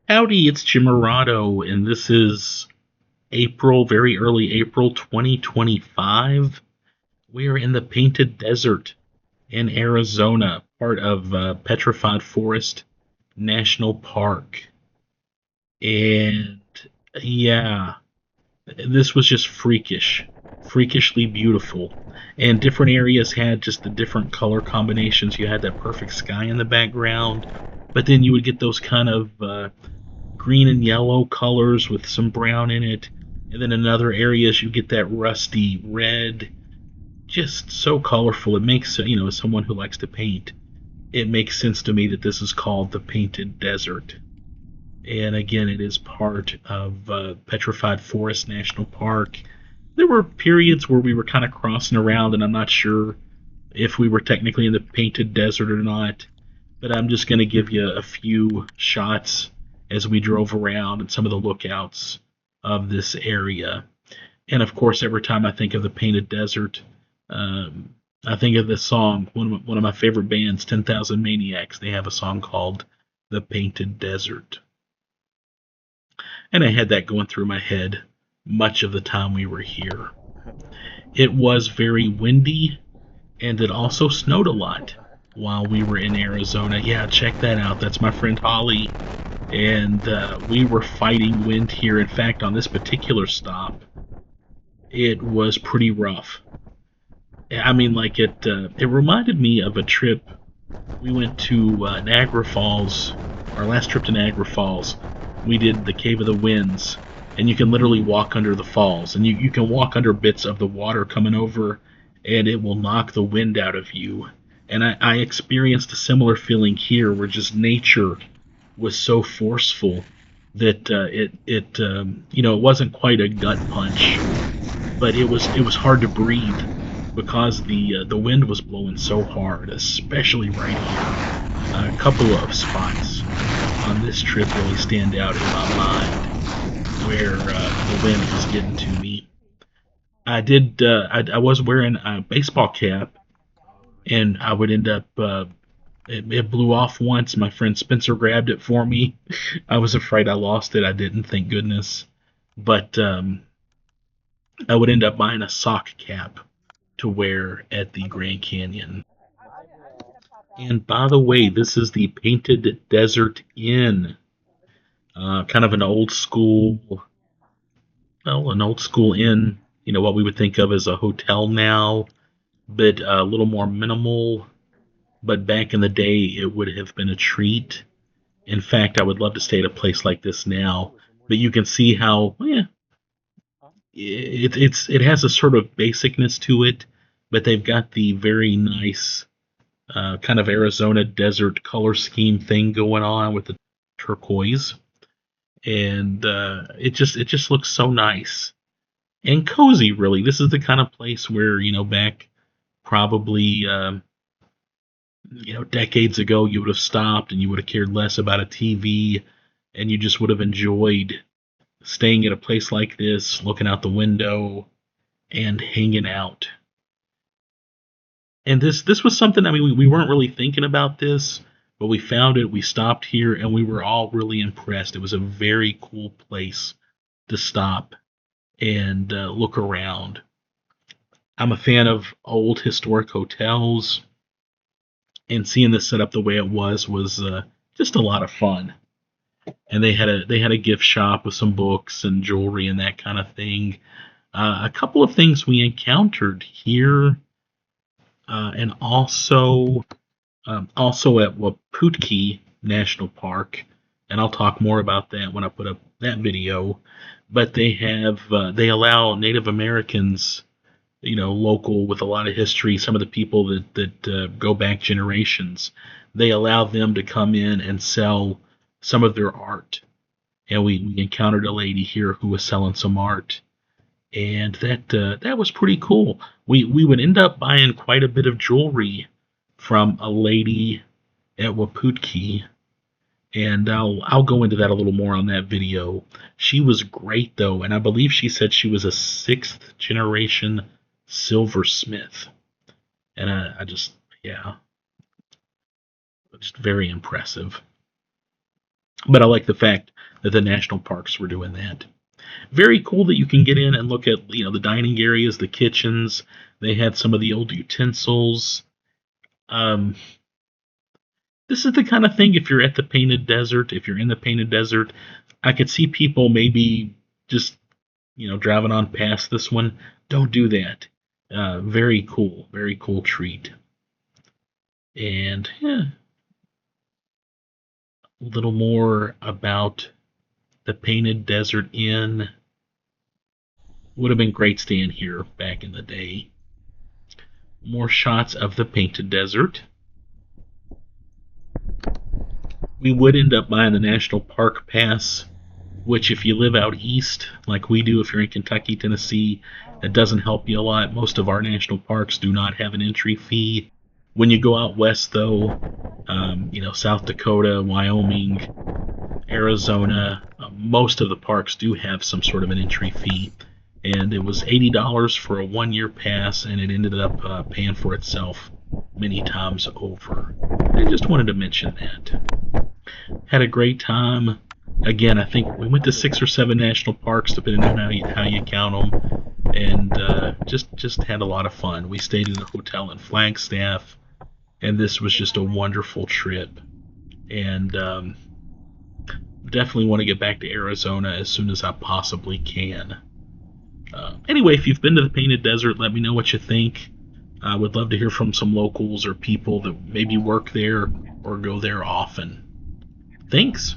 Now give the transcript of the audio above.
Howdy, it's Jimerado, and this is April, very early April 2025. We are in the Painted Desert in Arizona, part of Petrified Forest National Park. And yeah, this was just freakishly beautiful. And different areas had just the different color combinations. You had that perfect sky in the background, but then you would get those kind of green and yellow colors with some brown in it. And then in other areas, you get that rusty red. Just so colorful. It makes, as someone who likes to paint, it makes sense to me that this is called the Painted Desert. And again, it is part of Petrified Forest National Park. There were periods where we were kind of crossing around, and I'm not sure if we were technically in the Painted Desert or not. But I'm just going to give you a few shots as we drove around and some of the lookouts of this area. And of course, every time I think of the Painted Desert, I think of this song. One of my favorite bands, 10,000 Maniacs. They have a song called "The Painted Desert," and I had that going through my head much of the time we were here. It was very windy, and it also snowed a lot while we were in Arizona. Yeah, check that out. That's my friend Holly, and we were fighting wind here. In fact, on this particular stop, it was pretty rough. I mean, like it reminded me of a trip we went to Niagara Falls. Our last trip to Niagara Falls, we did the Cave of the Winds, and you can literally walk under the falls, and you can walk under bits of the water coming over, and it will knock the wind out of you. And I experienced a similar feeling here, where just nature was so forceful that it wasn't quite a gut punch, but it was hard to breathe because the wind was blowing so hard, especially right here. A couple of spots on this trip really stand out in my mind where the wind was getting to me. I was wearing a baseball cap, and I would end up. It blew off once. My friend Spencer grabbed it for me. I was afraid I lost it. I didn't, thank goodness. But I would end up buying a sock cap to wear at the Grand Canyon. And by the way, this is the Painted Desert Inn, kind of an old school inn. What we would think of as a hotel now, but a little more minimal. But back in the day, it would have been a treat. In fact, I would love to stay at a place like this now. But you can see how, well, yeah, it has a sort of basicness to it, but they've got the very nice kind of Arizona desert color scheme thing going on with the turquoise, and it just looks so nice and cozy. Really, this is the kind of place where back probably decades ago you would have stopped and you would have cared less about a TV, and you just would have enjoyed staying at a place like this, looking out the window and hanging out. And this was something. I mean, we weren't really thinking about this, but we found it. We stopped here, and we were all really impressed. It was a very cool place to stop and look around. I'm a fan of old historic hotels, and seeing this set up the way it was just a lot of fun. And they had a gift shop with some books and jewelry and that kind of thing. A couple of things we encountered here, and also at Waputki National Park, and I'll talk more about that when I put up that video. But they allow Native Americans, local with a lot of history, some of the people that go back generations, they allow them to come in and sell some of their art. And we encountered a lady here who was selling some art, and that was pretty cool. We would end up buying quite a bit of jewelry from a lady at Waputki, and I'll go into that a little more on that video. She was great though, and I believe she said she was a sixth generation silversmith, and I just, yeah, just very impressive. But I like the fact that the national parks were doing that. Very cool that you can get in and look at the dining areas, the kitchens. They had some of the old utensils. Um, this is the kind of thing, if you're at the Painted Desert, if you're in the Painted Desert, I could see people maybe just driving on past this one. Don't do that. Very cool treat. And yeah, a little more about the Painted Desert Inn. Would have been great staying here back in the day. More shots of the Painted Desert. We would end up buying the National Park Pass, which, if you live out east, like we do, if you're in Kentucky, Tennessee, that doesn't help you a lot. Most of our national parks do not have an entry fee. When you go out west, though, South Dakota, Wyoming, Arizona, most of the parks do have some sort of an entry fee. And it was $80 for a 1 year pass, and it ended up paying for itself many times over. I just wanted to mention that. Had a great time. Again, I think we went to 6 or 7 national parks, depending on how you count them, and just had a lot of fun. We stayed in a hotel in Flagstaff, and this was just a wonderful trip. And definitely want to get back to Arizona as soon as I possibly can. Anyway, if you've been to the Painted Desert, let me know what you think. I would love to hear from some locals or people that maybe work there or go there often. Thanks.